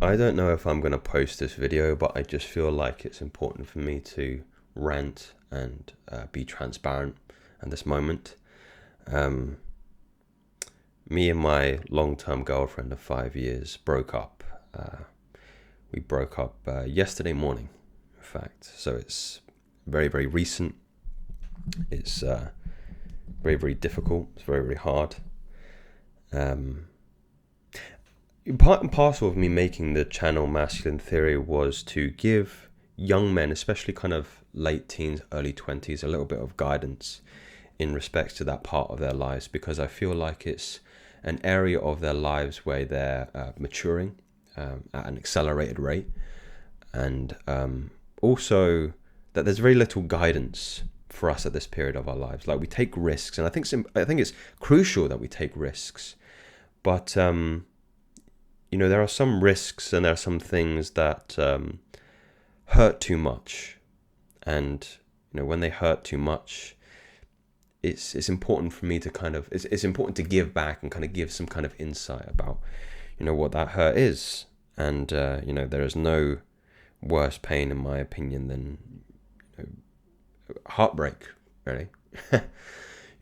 I don't know if I'm going to post this video, but I just feel like it's important for me to rant and be transparent at this moment. Um, Me and my long-term girlfriend of 5 years broke up. We broke up yesterday morning, in fact. So it's very, very recent. It's very, very difficult. It's very, very hard. Part and parcel of me making the channel Masculine Theory was to give young men, especially kind of late teens, early 20s, a little bit of guidance in respect to that part of their lives, because I feel like it's an area of their lives where they're maturing at an accelerated rate, and also that there's very little guidance for us at this period of our lives. Like, we take risks, and I think it's crucial that we take risks, but there are some risks and there are some things that hurt too much, and when they hurt too much, it's important for me to it's important to give back and kind of give some kind of insight about what that hurt is. And there is no worse pain, in my opinion, than heartbreak, really.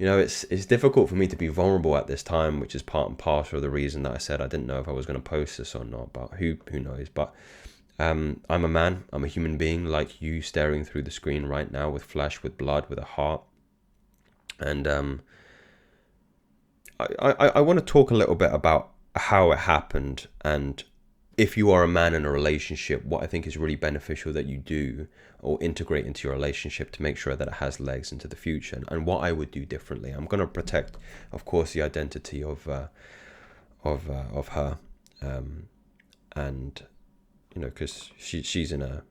It's difficult for me to be vulnerable at this time, which is part and parcel of the reason that I said I didn't know if I was going to post this or not, but who knows. But I'm a man, I'm a human being like you, staring through the screen right now, with flesh, with blood, with a heart. And I want to talk a little bit about how it happened, and if you are a man in a relationship, what I think is really beneficial that you do or integrate into your relationship to make sure that it has legs into the future, and what I would do differently. I'm going to protect, of course, the identity of her, and because she's in a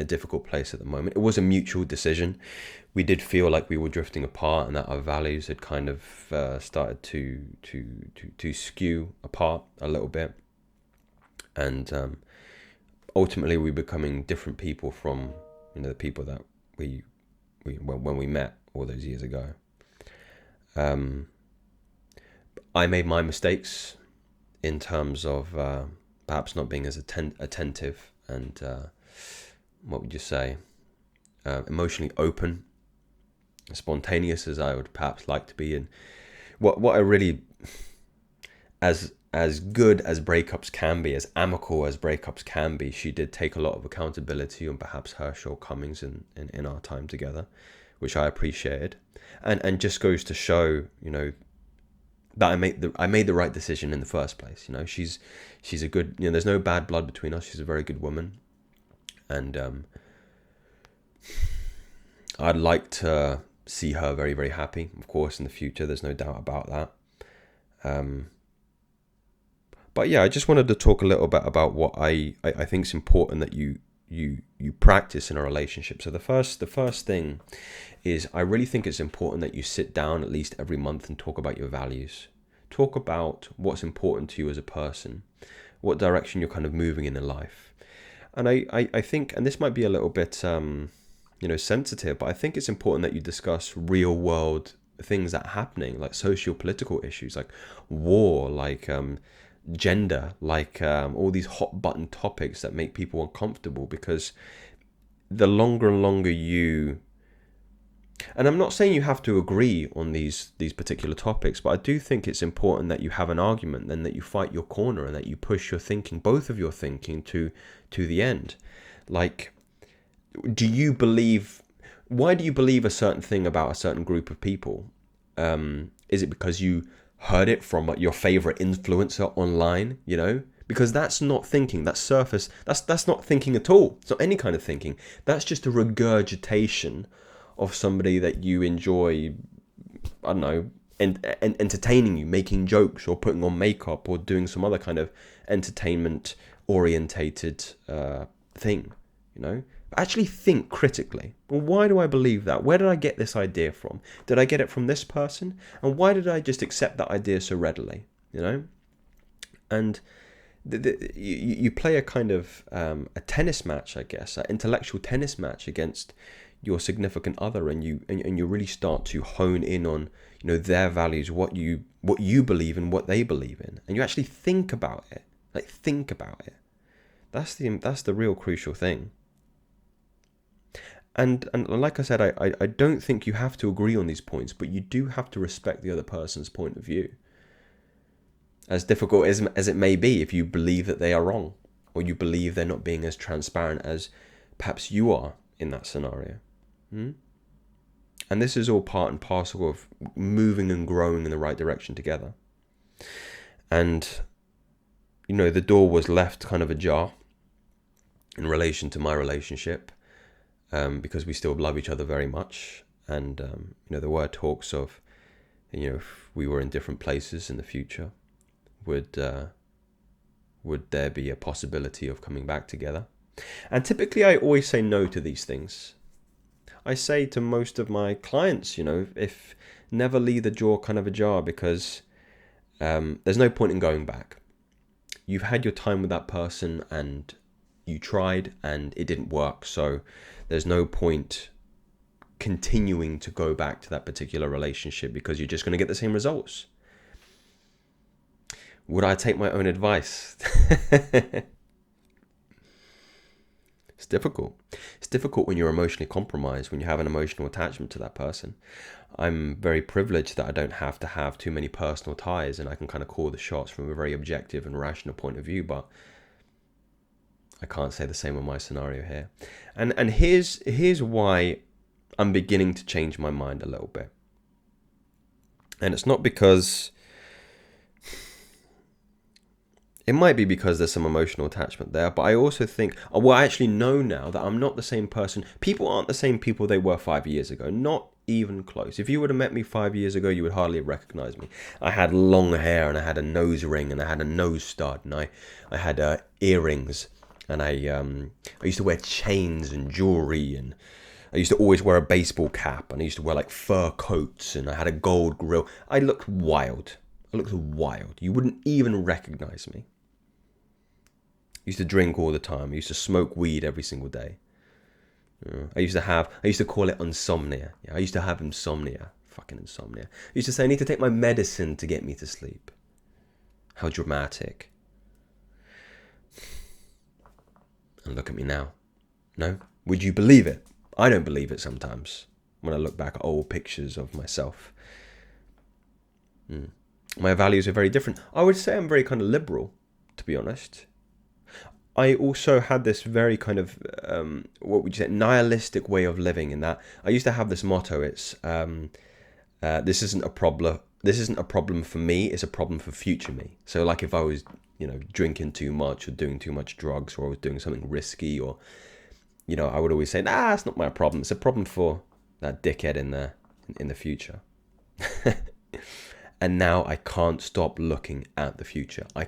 difficult place at the moment. It was a mutual decision. We did feel like we were drifting apart, and that our values had kind of started to skew apart a little bit. And ultimately, we're becoming different people from the people that we when we met all those years ago. I made my mistakes in terms of perhaps not being as attentive and what would you say, emotionally open, spontaneous as I would perhaps like to be. And what I really, as good as breakups can be, as amicable as breakups can be, she did take a lot of accountability on perhaps her shortcomings in our time together, which I appreciated, and just goes to show, that I made the right decision in the first place. She's a good, there's no bad blood between us. She's a very good woman, and I'd like to see her very, very happy, of course, in the future. There's no doubt about that. But yeah, I just wanted to talk a little bit about what I think is important that you practice in a relationship. So the first thing is, I really think it's important that you sit down at least every month and talk about your values. Talk about what's important to you as a person, what direction you're kind of moving in life. And I think, and this might be a little bit sensitive, but I think it's important that you discuss real world things that are happening, like socio-political issues, like war, like gender, like all these hot button topics that make people uncomfortable, because the longer and longer and I'm not saying you have to agree on these particular topics, but I do think it's important that you have an argument, and that you fight your corner, and that you push your thinking, both of your thinking, to the end. Like, why do you believe a certain thing about a certain group of people? Is it because you heard it from your favorite influencer online? Because that's not thinking. That's surface. That's not thinking at all. It's not any kind of thinking. That's just a regurgitation of somebody that you enjoy, I don't know, entertaining you, making jokes, or putting on makeup, or doing some other kind of entertainment orientated thing. Actually think critically. Well, why do I believe that? Where did I get this idea from? Did I get it from this person? And why did I just accept that idea so readily? And you play a kind of a tennis match, I guess, an intellectual tennis match against your significant other, and you really start to hone in on their values, what you believe and what they believe in, and you actually think about it. That's the real crucial thing. And like I said, I don't think you have to agree on these points, but you do have to respect the other person's point of view. As difficult as it may be, if you believe that they are wrong, or you believe they're not being as transparent as perhaps you are in that scenario. And this is all part and parcel of moving and growing in the right direction together. And, the door was left kind of ajar in relation to my relationship, because we still love each other very much. And, there were talks of, if we were in different places in the future, would there be a possibility of coming back together? And typically I always say no to these things. I say to most of my clients, if never leave the door kind of ajar, because there's no point in going back. You've had your time with that person and you tried and it didn't work. So there's no point continuing to go back to that particular relationship, because you're just going to get the same results. Would I take my own advice? It's difficult. It's difficult when you're emotionally compromised, when you have an emotional attachment to that person. I'm very privileged that I don't have to have too many personal ties, and I can kind of call the shots from a very objective and rational point of view, but I can't say the same on my scenario here. And here's why I'm beginning to change my mind a little bit. And it's not because... It might be because there's some emotional attachment there, but I also think, I actually know now that I'm not the same person. People aren't the same people they were 5 years ago, not even close. If you would have met me 5 years ago, you would hardly recognize me. I had long hair, and I had a nose ring, and I had a nose stud, and I had earrings, and I used to wear chains and jewelry, and I used to always wear a baseball cap, and I used to wear like fur coats, and I had a gold grill. I looked wild. You wouldn't even recognize me. I used to drink all the time. I used to smoke weed every single day. I used to call it insomnia. I used to have insomnia. Fucking insomnia. I used to say I need to take my medicine to get me to sleep. How dramatic. And look at me now. No? Would you believe it? I don't believe it sometimes when I look back at old pictures of myself. My values are very different. I would say I'm very kind of liberal, to be honest. I also had this very kind of, what would you say, nihilistic way of living, in that I used to have this motto. It's, this isn't a problem for me, it's a problem for future me. So like if I was, drinking too much or doing too much drugs, or I was doing something risky, or, I would always say, it's not my problem. It's a problem for that dickhead in the future. And now I can't stop looking at the future. I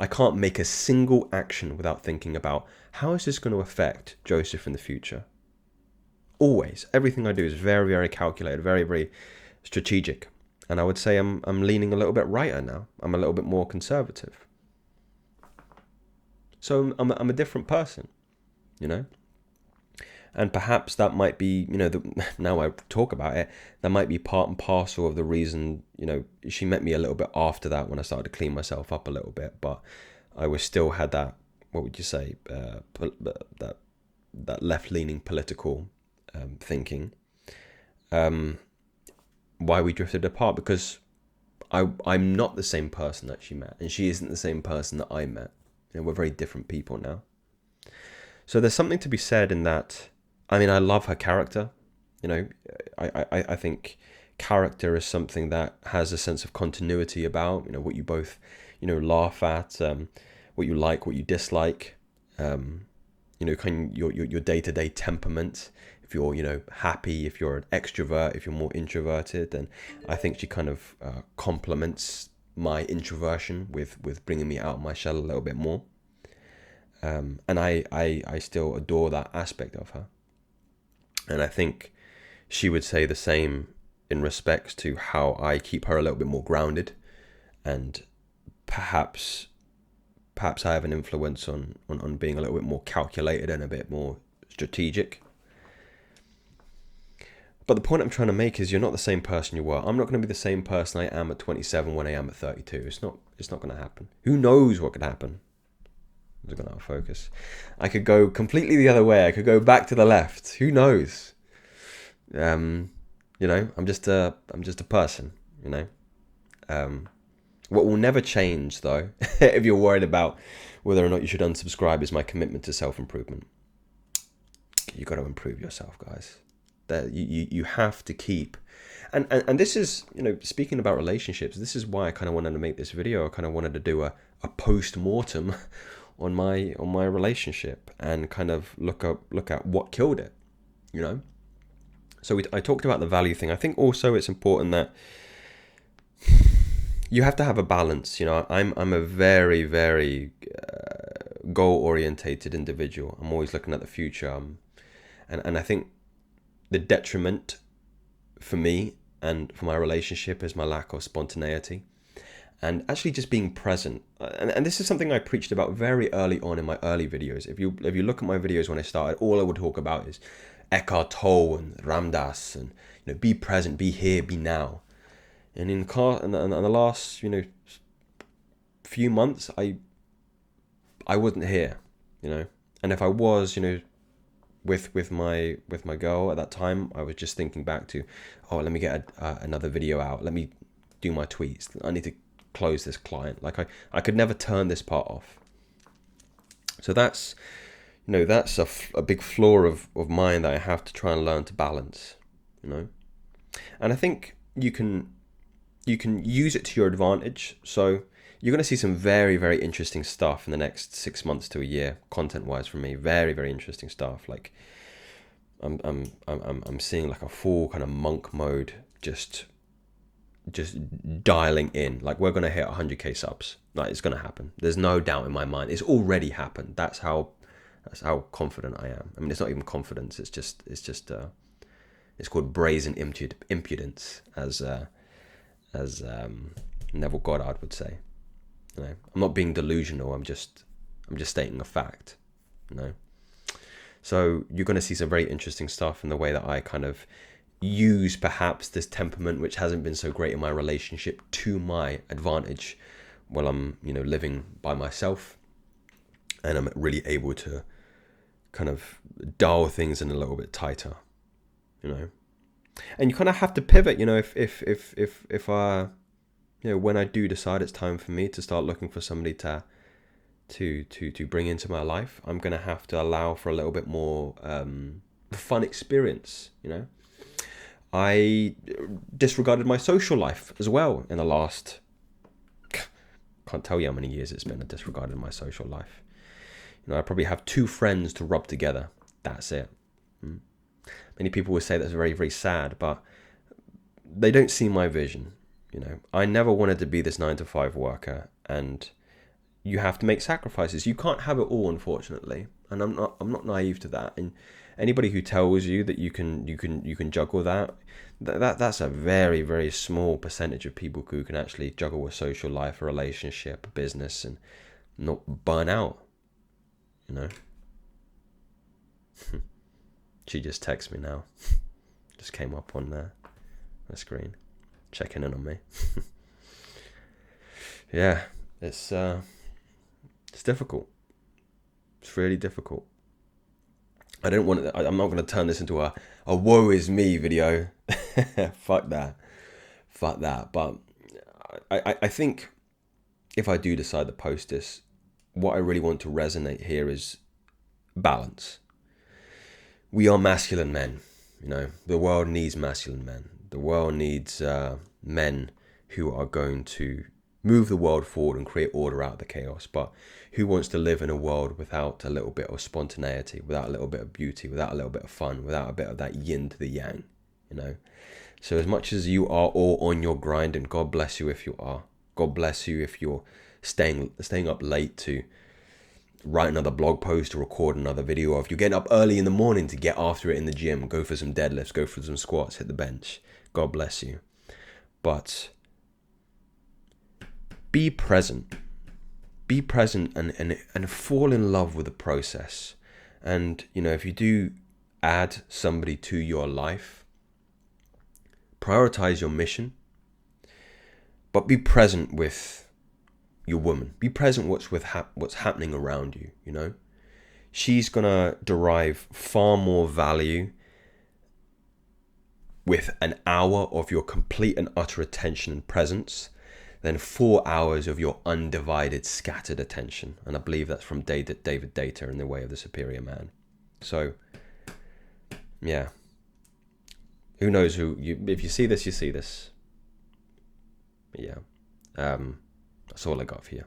can't make a single action without thinking about, how is this going to affect Joseph in the future? Always. Everything I do is very, very calculated, very, very strategic. And I would say I'm leaning a little bit righter now. I'm a little bit more conservative. So I'm a different person, And perhaps that might be, now I talk about it, that might be part and parcel of the reason, she met me a little bit after that, when I started to clean myself up a little bit. But I was still had that, what would you say, that left-leaning political thinking. Why we drifted apart, because I'm not the same person that she met, and she isn't the same person that I met. We're very different people now. So there's something to be said in that. I mean, I love her character. I think character is something that has a sense of continuity about, what you both, laugh at, what you like, what you dislike, kind of your day-to-day temperament. If you're, happy, if you're an extrovert, if you're more introverted, then I think she kind of complements my introversion with bringing me out of my shell a little bit more. And I still adore that aspect of her. And I think she would say the same in respects to how I keep her a little bit more grounded, and perhaps I have an influence on being a little bit more calculated and a bit more strategic. But the point I'm trying to make is, you're not the same person you were. I'm not going to be the same person I am at 27 when I am at 32. It's not going to happen. Who knows what could happen? It's gone out of focus. I could go completely the other way. I could go back to the left. Who knows? You know, I'm just a person. You know, what will never change though, if you're worried about whether or not you should unsubscribe, is my commitment to self-improvement. You got to improve yourself, guys. That you have to keep. And this is, you know, speaking about relationships, this is why I kind of wanted to make this video. I kind of wanted to do a post-mortem on my relationship and kind of look at what killed it, you know. So I talked about the value thing. I think also it's important that you have to have a balance. You know, I'm a very, very goal-orientated individual. I'm always looking at the future, and I think the detriment for me and for my relationship is my lack of spontaneity and actually just being present. And this is something I preached about very early on in my early videos. If you look at my videos when I started, all I would talk about is Eckhart Tolle and Ramdas, and, you know, be present, be here, be now. And in the last, you know, few months, I wasn't here, you know. And if I was, you know, with my girl at that time, I was just thinking back to, oh, let me get another video out. Let me do my tweets. I need to close this client. Like I could never turn this part off. So that's, you know, that's a big flaw of mine that I have to try and learn to balance, you know. And I think you can use it to your advantage. So you're going to see some very, very interesting stuff in the next 6 months to a year, content-wise, from me. Very, very interesting stuff. Like I'm seeing like a full kind of monk mode, just dialing in. Like, we're going to hit 100k subs. Like, it's going to happen. There's no doubt in my mind. It's already happened. That's how confident I am. I mean, it's not even confidence. It's just it's called brazen impudence, as Neville Goddard would say. You know, I'm not being delusional. I'm just stating a fact. You know, so you're going to see some very interesting stuff in the way that I kind of use perhaps this temperament, which hasn't been so great in my relationship, to my advantage while I'm, you know, living by myself, and I'm really able to kind of dial things in a little bit tighter. You know, and you kind of have to pivot. You know, if I, you know, when I do decide it's time for me to start looking for somebody to bring into my life, I'm going to have to allow for a little bit more fun experience, you know. I disregarded my social life as well in the last, can't tell you how many years it's been I disregarded my social life. You know, I probably have 2 friends to rub together. That's it. Many people would say that's very, very sad, but they don't see my vision. You know, I never wanted to be this 9-to-5 worker, and you have to make sacrifices. You can't have it all, unfortunately, and I'm not naive to that. And anybody who tells you that you can juggle that's a very, very small percentage of people who can actually juggle a social life, a relationship, a business, and not burn out. You know. She just texted me now. Just came up on the screen, checking in on me. Yeah, it's difficult. It's really difficult. I don't want to, I'm not going to turn this into a woe is me video. Fuck that. But I think if I do decide to post this, what I really want to resonate here is balance. We are masculine men, you know. The world needs masculine men. The world needs men who are going to move the world forward and create order out of the chaos. But who wants to live in a world without a little bit of spontaneity, without a little bit of beauty, without a little bit of fun, without a bit of that yin to the yang, you know? So as much as you are all on your grind, and God bless you if you are, God bless you if you're staying up late to write another blog post or record another video, or if you're getting up early in the morning to get after it in the gym, go for some deadlifts, go for some squats, hit the bench. God bless you. But be present. Be present and fall in love with the process. And, you know, if you do add somebody to your life, prioritize your mission, but be present with your woman. Be present what's happening around you, you know? She's going to derive far more value with an hour of your complete and utter attention and presence than 4 hours of your undivided, scattered attention. And I believe that's from David Data in The Way of the Superior Man. So, yeah. Who knows if you see this, you see this. But yeah. That's all I got for you.